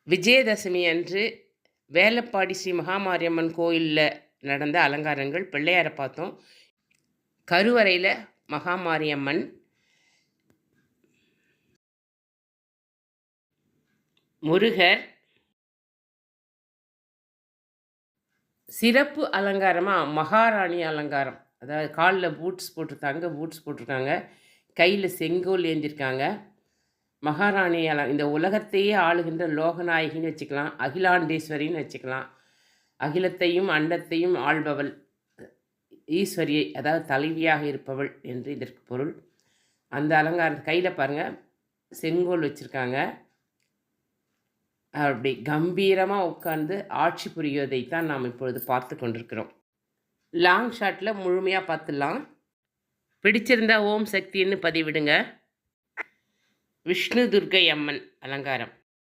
விஜயதசமி அன்று வேலப்பாடி ஸ்ரீ மகாமாரியம்மன் கோயிலில் நடந்த அலங்காரங்கள் பிள்ளையாரை பார்த்தோம். கருவறையில் மகாமாரியம்மன், முருகர், சிறப்பு அலங்காரமாக மகாராணி அலங்காரம். அதாவது காலில் பூட்ஸ் போட்டிருக்காங்க, கையில் செங்கோல் ஏந்திருக்காங்க. மகாராணி இந்த உலகத்தையே ஆளுகின்ற லோகநாயகின்னு வச்சுக்கலாம், அகிலாண்டேஸ்வரின்னு வச்சுக்கலாம். அகிலத்தையும் அண்டத்தையும் ஆள்பவள் ஈஸ்வரியை, அதாவது தலைவியாக இருப்பவள் என்று இதற்கு பொருள். அந்த அலங்காரம் கையில் பாருங்கள், செங்கோல் வச்சுருக்காங்க. அப்படி கம்பீரமாக உட்கார்ந்து ஆட்சி புரிவதைத்தான் நாம் இப்பொழுது பார்த்து கொண்டிருக்கிறோம். லாங் ஷாட்டில் முழுமையாக பார்த்துடலாம். பிடிச்சிருந்தா ஓம் சக்தின்னு பதிவிடுங்க. விஷ்ணு துர்க்கை அம்மன் அலங்காரம்.